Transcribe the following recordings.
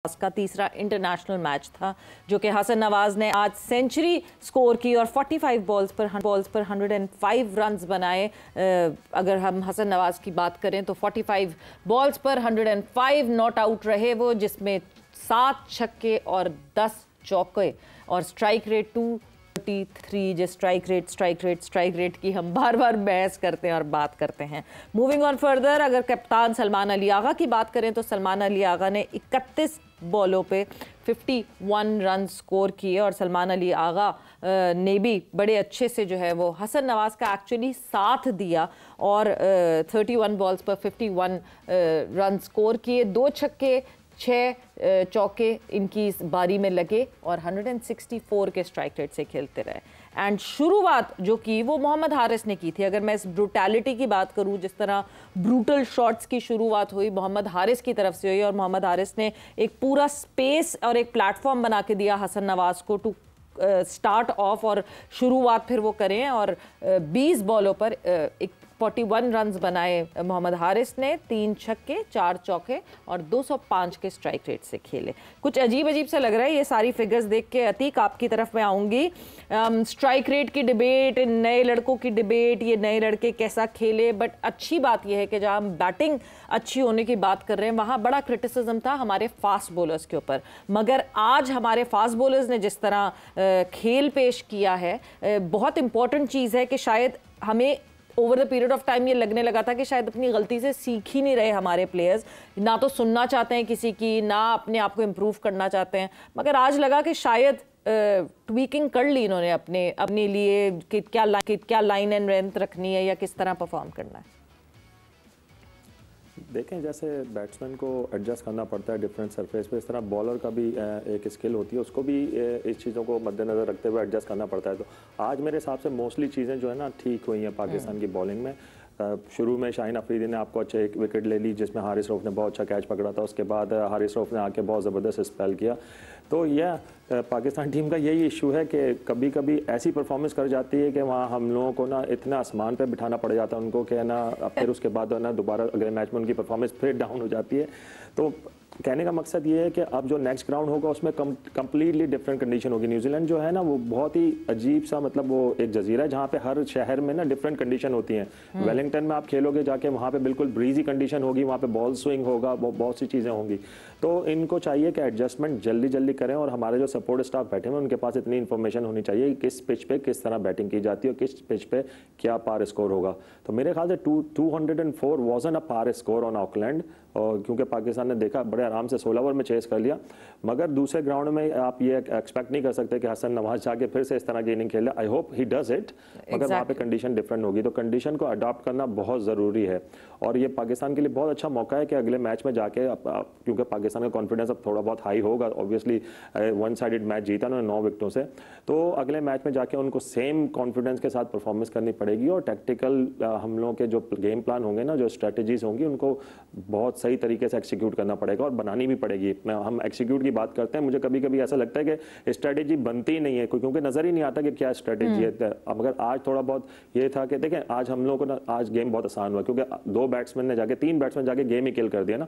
का तीसरा international match था जो कि हसन नवाज ने आज सेंचुरी स्कोर की और 45 बॉल्स पर 105 रन्स बनाए। अगर हम हसन नवाज की बात करें तो 45 बॉल्स पर 105 नॉट आउट रहे वो, जिसमें 7 छक्के और 10 चौके और स्ट्राइक रेट 233। जो स्ट्राइक रेट की हम बार बार बहस करते हैं और बात करते हैं। मूविंग ऑन फर्दर, अगर कप्तान सलमान अली आगा की बात करें तो सलमान अली आगा ने 31 बॉलों पे 51 रन स्कोर किए और सलमान अली आगा ने भी बड़े अच्छे से जो है वो हसन नवाज का एक्चुअली साथ दिया और 31 बॉल्स पर 51 रन स्कोर किए। 2 छक्के 6 चौके इनकी इस बारी में लगे और 164 के स्ट्राइक रेट से खेलते रहे। एंड शुरुआत जो की वो मोहम्मद हारिस ने की थी। अगर मैं इस ब्रूटैलिटी की बात करूं, जिस तरह ब्रूटल शॉट्स की शुरुआत हुई मोहम्मद हारिस की तरफ से हुई और मोहम्मद हारिस ने एक पूरा स्पेस और एक प्लेटफॉर्म बना के दिया हसन नवाज को टू स्टार्ट ऑफ और शुरुआत फिर वो करें और 20 बॉलों पर 41 रन्स बनाए मोहम्मद हारिस ने। 3 छक्के 4 चौके और 205 के स्ट्राइक रेट से खेले। कुछ अजीब सा लग रहा है ये सारी फिगर्स देख के। अतीक, आपकी तरफ मैं आऊँगी। स्ट्राइक रेट की डिबेट, नए लड़कों की डिबेट, ये नए लड़के कैसा खेले, बट अच्छी बात यह है कि जहाँ हम बैटिंग अच्छी होने की बात कर रहे हैं वहाँ बड़ा क्रिटिसिज्म था हमारे फास्ट बॉलर्स के ऊपर, मगर आज हमारे फास्ट बॉलर्स ने जिस तरह खेल पेश किया है, बहुत इंपॉर्टेंट चीज़ है कि शायद हमें over the period of time ये लगने लगा था कि शायद अपनी गलती से सीख ही नहीं रहे हमारे प्लेयर्स, ना तो सुनना चाहते हैं किसी की, ना अपने आप को इम्प्रूव करना चाहते हैं। मगर आज लगा कि शायद ट्वीकिंग कर ली इन्होंने अपने लिए कि क्या लाइन एंड लेंथ रखनी है या किस तरह परफॉर्म करना है। देखें, जैसे बैट्समैन को एडजस्ट करना पड़ता है डिफरेंट सरफेस पे, इस तरह बॉलर का भी एक स्किल होती है, उसको भी इस चीज़ों को मद्देनज़र रखते हुए एडजस्ट करना पड़ता है। तो आज मेरे हिसाब से मोस्टली चीज़ें जो है ना ठीक हुई हैं पाकिस्तान की बॉलिंग में। शुरू में शाहीन अफरीदी ने आपको अच्छे एक विकेट ले ली जिसमें हारिस रऊफ ने बहुत अच्छा कैच पकड़ा था। उसके बाद हारिस रऊफ ने आके बहुत ज़बरदस्त स्पेल किया। तो यह पाकिस्तान टीम का यही इशू है कि कभी कभी ऐसी परफॉर्मेंस कर जाती है कि वहाँ हम लोगों को ना इतना आसमान पे बिठाना पड़ जाता है उनको कि ना फिर उसके बाद ना दोबारा अगले मैच में उनकी परफॉर्मेंस फिर डाउन हो जाती है। तो कहने का मकसद ये है कि अब जो नेक्स्ट ग्राउंड होगा उसमें कंप्लीटली डिफरेंट कंडीशन होगी। न्यूजीलैंड जो है ना वो बहुत ही अजीब सा, मतलब वो एक जजीरा है जहाँ पे हर शहर में ना डिफरेंट कंडीशन होती हैं। वेलिंगटन में आप खेलोगे जाके, वहाँ पे बिल्कुल ब्रीजी कंडीशन होगी, वहाँ पे बॉल स्विंग होगा, बहुत सी चीज़ें होंगी। तो इनको चाहिए कि एडजस्टमेंट जल्दी करें और हमारे जो सपोर्ट स्टाफ बैठे हैं उनके पास इतनी इन्फॉर्मेशन होनी चाहिए कि किस पिच पे किस तरह बैटिंग की जाती है और किस पिच पे क्या पार स्कोर होगा। तो मेरे ख्याल से 204 was an a par score on Auckland, और क्योंकि पाकिस्तान ने देखा बड़े आराम से 16 ओवर में चेस कर लिया। मगर दूसरे ग्राउंड में आप ये एक्सपेक्ट नहीं कर सकते कि हसन नवाज जाके फिर से इस तरह की इनिंग खेले। I hope he does it, मगर वहाँ पे कंडीशन डिफरेंट होगी। तो कंडीशन को अडॉप्ट करना बहुत ज़रूरी है और ये पाकिस्तान के लिए बहुत अच्छा मौका है कि अगले मैच में जाके, क्योंकि पाकिस्तान का कॉन्फिडेंस अब थोड़ा बहुत हाई होगा, ऑब्वियसली 1 साइडेड मैच जीता उन्होंने 9 विकेटों से, तो अगले मैच में जाके उनको सेम कॉन्फिडेंस के साथ परफॉर्मेंस करनी पड़ेगी और टैक्टिकल हम लोगों के जो गेम प्लान होंगे ना, जो स्ट्रेटजीज होंगी, उनको बहुत सही तरीके से एक्सिक्यूट करना पड़ेगा और बनानी भी पड़ेगी। हम एक्सिक्यूट की बात करते हैं, मुझे कभी कभी ऐसा लगता है कि स्ट्रेटजी बनती ही नहीं है क्योंकि नजर ही नहीं आता कि क्या स्ट्रेटजी है। मगर आज थोड़ा बहुत ये था कि देखें, आज हम लोगों को ना आज गेम बहुत आसान हुआ क्योंकि 3 बैट्समैन जाके गेम ही किल कर दिया ना।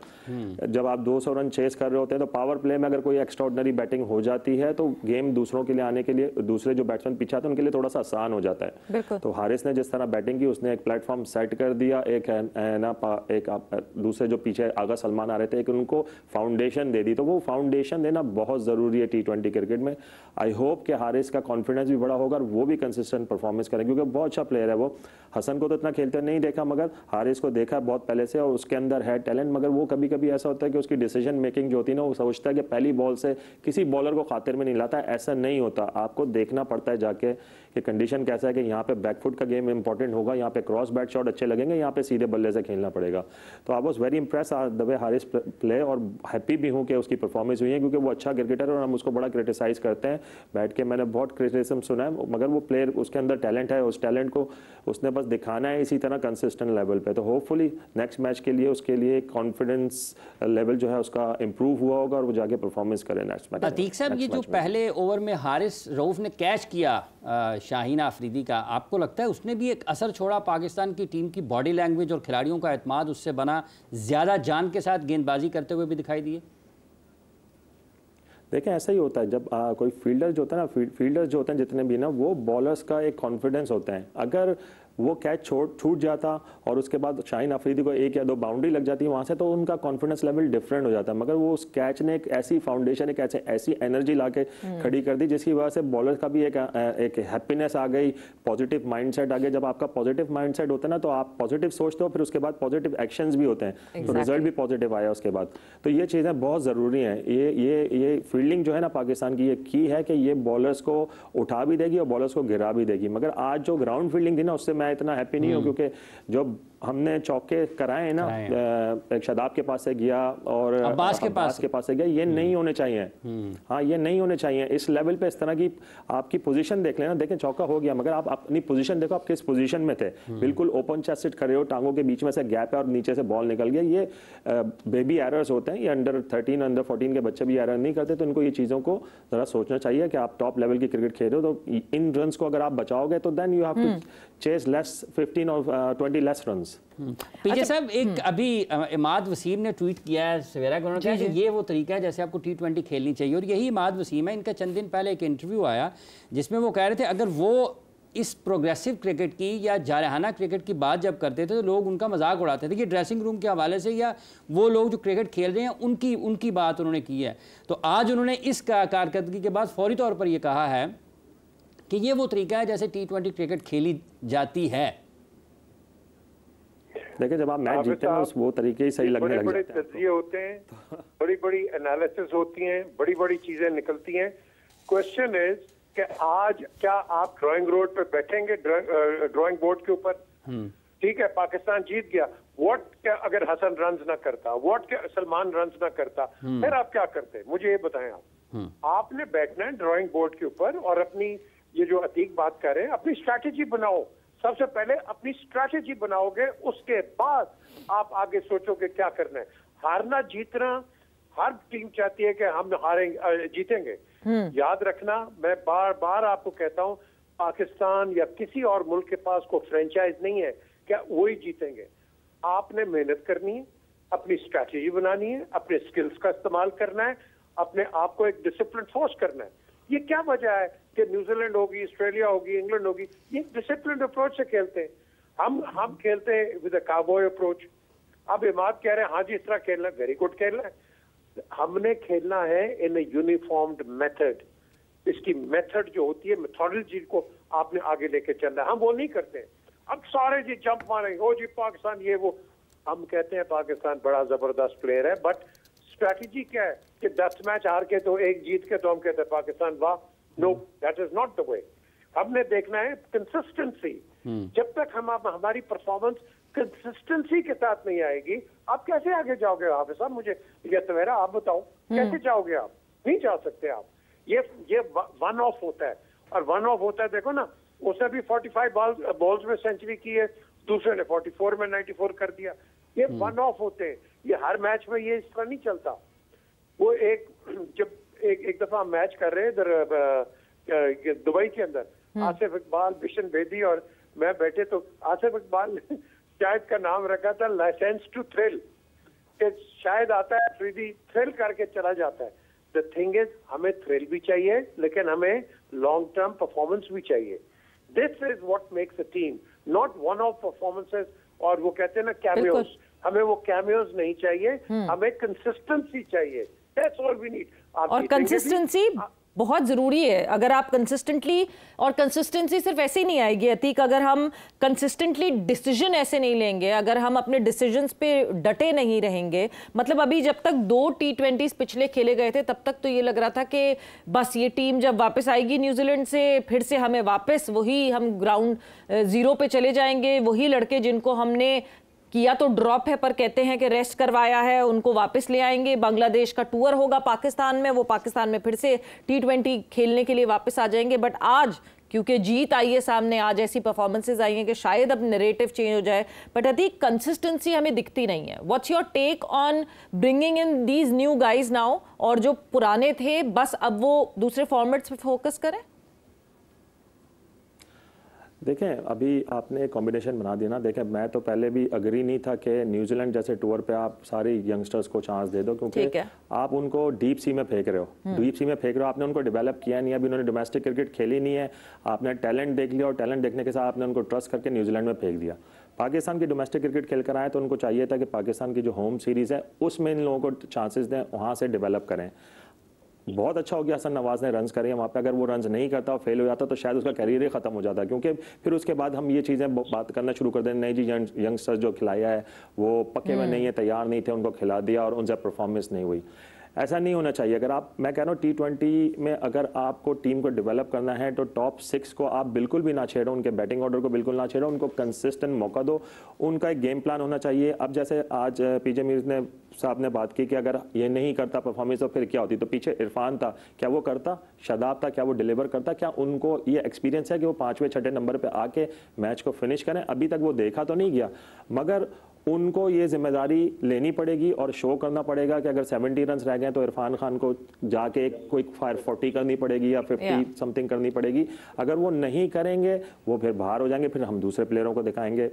जब आप 200 रन चेस कर रहे होते हैं तो पावर प्ले में अगर कोई एक्स्ट्राऑर्डिनरी बैटिंग हो जाती है तो गेम दूसरों के लिए आने के लिए, दूसरे जो बैट्समैन पीछे आते हैं उनके लिए थोड़ा सा आसान हो जाता है। तो हारिस ने जिस तरह बैटिंग की, उसने एक प्लेटफॉर्म सेट कर दिया, एक दूसरे जो पीछे आगा सलमान आ रहे थे, एक उनको फाउंडेशन दे दी। तो वो फाउंडेशन देना बहुत ज़रूरी है T20 क्रिकेट में। आई होप कि हारिस का कॉन्फिडेंस भी बड़ा होगा और वो भी कंसिस्टेंट परफॉर्मेंस करें क्योंकि बहुत अच्छा प्लेयर है वो। हसन को तो इतना खेलते नहीं देखा मगर हारिस को देखा बहुत पहले से और उसके अंदर है टैलेंट, मगर वो कभी कभी ऐसा होता है कि उसकी डिसीजन मेकिंग जो होती है ना, वो सोचता है कि पहली बॉल से किसी बॉलर को खातिर में नहीं लाता है। ऐसा नहीं होता, आपको देखना पड़ता है जाके कि कंडीशन कैसा है कि यहाँ पे बैकफुट का गेम इंपॉर्टेंट होगा, यहाँ पे क्रॉस बैट शॉट अच्छे लगेंगे, यहाँ पे सीधे बल्ले से खेलना पड़ेगा। तो I was very Impress the way Haris play और हैप्पी भी हूँ कि उसकी परफॉर्मेंस हुई है क्योंकि वो अच्छा क्रिकेटर है और हम उसको बड़ा क्रिटिसाइज करते हैं बैठ के। मैंने बहुत क्रिटिसिज्म सुना है मगर वो प्लेयर, उसके अंदर टैलेंट है, उस टैलेंट को उसने बस दिखाना है इसी तरह कंसिस्टेंट लेवल पे। तो होपफुली नेक्स्ट मैच के लिए उसके लिए कॉन्फिडेंस लेवल जो है उसका इंप्रूव हुआ होगा और वो जाके परफॉर्मेंस करे नेक्स्ट मैच। अतीक साहब, ये जो पहले ओवर में हारिस रऊफ ने कैच किया शाहीन अफरीदी का, आपको लगता है उसने भी एक असर छोड़ा? पाकिस्तान की टीम की बॉडी लैंग्वेज और खिलाड़ियों का एतमाद उससे बना, ज़्यादा जान के साथ गेंदबाजी करते हुए भी दिखाई दिए? देखें ऐसा ही होता है जब कोई फील्डर जो होता है ना, फील्डर्स जो होते हैं जितने भी ना, वो बॉलर्स का एक कॉन्फिडेंस होता है। अगर वो कैच छूट जाता और उसके बाद शाहीन अफरीदी को 1 या 2 बाउंड्री लग जाती है वहाँ से, तो उनका कॉन्फिडेंस लेवल डिफरेंट हो जाता है। मगर वो उस कैच ने एक ऐसी फाउंडेशन, एक ऐसी एनर्जी ला के खड़ी कर दी जिसकी वजह से बॉलर का भी एक हैप्पीनेस आ गई, पॉजिटिव माइंडसेट आ गया। जब आपका पॉजिटिव माइंडसेट होता है ना, तो आप पॉजिटिव सोचते हो, फिर उसके बाद पॉजिटिव एक्शंस भी होते हैं, तो रिजल्ट भी पॉजिटिव आया उसके बाद। तो ये चीज़ें बहुत ज़रूरी हैं। ये फील्डिंग जो है ना पाकिस्तान की, ये की है कि ये बॉलर्स को उठा भी देगी और बॉलर्स को गिरा भी देगी। मगर आज जो ग्राउंड फील्डिंग थी ना, उससे मैं इतना हैप्पी नहीं हूँ, क्योंकि जो हमने चौके कराए ना, एक शादाब के पास से गया और अब्बास के पास से गया, ये नहीं होने चाहिए। हाँ, ये नहीं होने चाहिए इस लेवल पे। इस तरह की आपकी पोजीशन देख लेना, देखें चौका हो गया, मगर आप अपनी पोजीशन देखो, आप किस पोजीशन में थे। बिल्कुल ओपन चेस्टेड खड़े हो, टांगों के बीच में से गैप है और नीचे से बॉल निकल गया। ये बेबी एरर्स होते हैं, ये अंडर 13 अंडर 14 के बच्चे भी एरर नहीं करते। तो इनको ये चीज़ों को ज़रा सोचना चाहिए कि आप टॉप लेवल की क्रिकेट खेल रहे हो, तो इन रन्स को अगर आप बचाओगे तो then you have to chase less 15 और 20 लेस रन्स। पीछे साहब, एक अभी इमाद वसीम ने ट्वीट किया है सवेरा को, कि ये वो तरीका है जैसे आपको T20 खेलनी चाहिए, और यही इमाद वसीम है। इनका चंद दिन पहले एक इंटरव्यू आया जिसमें वो कह रहे थे अगर वो इस प्रोग्रेसिव क्रिकेट की या जारहाना क्रिकेट की बात जब करते थे तो लोग उनका मजाक उड़ाते थे, कि ड्रेसिंग रूम के हवाले से या वो लोग जो क्रिकेट खेल रहे हैं उनकी बात उन्होंने की है। तो आज उन्होंने इस कारकर्दगी के बाद फौरी तौर पर ये कहा है कि ये वो तरीका है जैसे T20 क्रिकेट खेली जाती है। देखिए, जब आप मैच जीतते हैं वो तरीके ही सही लगने लग जाते हैं। तजज़िये होते हैं, बड़ी बड़ी एनालिसिस होती हैं, बड़ी बड़ी चीजें निकलती हैं। क्वेश्चन इज कि आज क्या आप ड्राइंग रोड पे बैठेंगे, ड्राइंग बोर्ड के ऊपर? ठीक है, पाकिस्तान जीत गया, व्हाट क्या अगर हसन रन्स ना करता, व्हाट क्या सलमान रन्स ना करता, फिर आप क्या करते? मुझे ये बताएं आप। आपने बैठना है ड्राइंग बोर्ड के ऊपर और अपनी, ये जो अतीक बात कर रहे हैं, अपनी स्ट्रैटेजी बनाओ। सबसे पहले अपनी स्ट्रैटेजी बनाओगे, उसके बाद आप आगे सोचोगे क्या करना है। हारना जीतना हर टीम चाहती है कि हम हारेंगे, जीतेंगे। याद रखना, मैं बार बार आपको कहता हूं, पाकिस्तान या किसी और मुल्क के पास कोई फ्रेंचाइज नहीं है क्या वही जीतेंगे। आपने मेहनत करनी है, अपनी स्ट्रैटेजी बनानी है, अपने स्किल्स का इस्तेमाल करना है, अपने आप को एक डिसिप्लिन फोर्स करना है। ये क्या वजह है कि न्यूजीलैंड होगी, ऑस्ट्रेलिया होगी, इंग्लैंड होगी, ये डिसिप्लिन अप्रोच से खेलते हैं। हम खेलते हैं विद अ काउबॉय अप्रोच। अब इमाद कह रहे हैं हाँ जी इस तरह खेलना, वेरी गुड खेलना है। हमने खेलना है इन ए यूनिफॉर्म्ड मेथड। इसकी मेथड जो होती है, मेथोडोलॉजी को आपने आगे लेके चलना है। हम वो नहीं करते। अब सारे जी जंप मारेंगे, ओ जी पाकिस्तान ये वो। हम कहते हैं पाकिस्तान बड़ा जबरदस्त प्लेयर है, बट स्ट्रैटेजी क्या है कि 10 मैच हार के तो एक जीत के तो हम कहते हैं पाकिस्तान वाह। No, that is not the way. हमने देखना है कंसिस्टेंसी। जब तक हमारी परफॉर्मेंस कंसिस्टेंसी के साथ नहीं आएगी, आप कैसे आगे जाओगे? हाफिज साहब मुझे ये सवेरा आप बताओ, कैसे जाओगे? आप नहीं जा सकते। आप ये वन ऑफ होता है, और वन ऑफ होता है, देखो ना, उसने भी 45 बॉल्स में सेंचुरी की है, दूसरे ने 44 में 94 कर दिया। ये वन ऑफ होते हैं, ये हर मैच में ये इस तरह नहीं चलता। वो जब एक दफा मैच कर रहे इधर दुबई के अंदर, आसिफ इकबाल, बिशन बेदी और मैं बैठे, तो आसिफ इकबाल शायद का नाम रखा था लाइसेंस टू थ्रिल, कि शायद आता है अफरीदी थ्रिल करके चला जाता है। द थिंग इज, हमें थ्रिल भी चाहिए, लेकिन हमें लॉन्ग टर्म परफॉर्मेंस भी चाहिए। This is what makes a team, not one of performances. और वो कहते हैं ना कैमियोज, हमें वो कैमियोज नहीं चाहिए, हमें कंसिस्टेंसी चाहिए। That's all we need. और कंसिस्टेंसी बहुत ज़रूरी है। अगर आप कंसिस्टेंटली, और कंसिस्टेंसी सिर्फ ऐसे ही नहीं आएगी अतीक, अगर हम कंसिस्टेंटली डिसीजन ऐसे नहीं लेंगे, अगर हम अपने डिसीजंस पे डटे नहीं रहेंगे। मतलब अभी जब तक 2 T20s पिछले खेले गए थे, तब तक तो ये लग रहा था कि बस ये टीम जब वापस आएगी न्यूजीलैंड से, फिर से हमें वापस वही, हम ग्राउंड ज़ीरो पे चले जाएंगे। वही लड़के जिनको हमने किया तो ड्रॉप है, पर कहते हैं कि रेस्ट करवाया है, उनको वापस ले आएंगे। बांग्लादेश का टूर होगा पाकिस्तान में, वो पाकिस्तान में फिर से T20 खेलने के लिए वापस आ जाएंगे। बट आज क्योंकि जीत आई है सामने, आज ऐसी परफॉर्मेंसेज आई हैं कि शायद अब नैरेटिव चेंज हो जाए, बट अधिक कंसिस्टेंसी हमें दिखती नहीं है। What's your take on bringing in these new guys now, और जो पुराने थे बस अब वो दूसरे फॉर्मेट्स पे फोकस करें? देखें, अभी आपने कॉम्बिनेशन बना दिया ना। देखें, मैं तो पहले भी अग्री नहीं था कि न्यूजीलैंड जैसे टूर पे आप सारे यंगस्टर्स को चांस दे दो, क्योंकि आप उनको डीप सी में फेंक रहे हो। डीप सी में फेंक रहे हो, आपने उनको डेवलप किया नहीं है, अभी उन्होंने डोमेस्टिक क्रिकेट खेली नहीं है। आपने टैलेंट देख लिया और टैलेंट देखने के साथ आपने उनको ट्रस्ट करके न्यूजीलैंड में फेंक दिया। पाकिस्तान की डोमेस्टिक क्रिकेट खेल कर आए तो उनको चाहिए था कि पाकिस्तान की जो होम सीरीज़ है उसमें इन लोगों को चांसेस दें, वहाँ से डेवलप करें। बहुत अच्छा हो गया हसन नवाज ने रन्स करे वहाँ पे। अगर वो रन्स नहीं करता और फेल हो जाता तो शायद उसका करियर ही खत्म हो जाता, क्योंकि फिर उसके बाद हम ये चीज़ें बात करना शुरू कर दें, नहीं जी यंगस्टर्स जो खिलाया है वो पक्के में नहीं है, तैयार नहीं थे, उनको खिला दिया और उनसे परफॉर्मेंस नहीं हुई। ऐसा नहीं होना चाहिए। अगर आप, मैं कह रहा हूँ T20 में अगर आपको टीम को डेवलप करना है तो टॉप 6 को आप बिल्कुल भी ना छेड़ो, उनके बैटिंग ऑर्डर को बिल्कुल ना छेड़ो, उनको कंसिस्टेंट मौका दो, उनका एक गेम प्लान होना चाहिए। अब जैसे आज पीजे मीर साहब ने बात की कि अगर ये नहीं करता परफॉर्मेंस तो फिर क्या होती, तो पीछे इरफान था, क्या वो करता? शादाब था, क्या वो डिलीवर करता? क्या उनको ये एक्सपीरियंस है कि वो 5वें 6ठे नंबर पर आके मैच को फिनिश करें? अभी तक वो देखा तो नहीं गया, मगर उनको ये जिम्मेदारी लेनी पड़ेगी और शो करना पड़ेगा कि अगर 70 रन रह गए तो इरफान खान को जाके एक क्विक फायर 40 करनी पड़ेगी या 50 समथिंग करनी पड़ेगी। अगर वो नहीं करेंगे वो फिर बाहर हो जाएंगे, फिर हम दूसरे प्लेयरों को दिखाएंगे।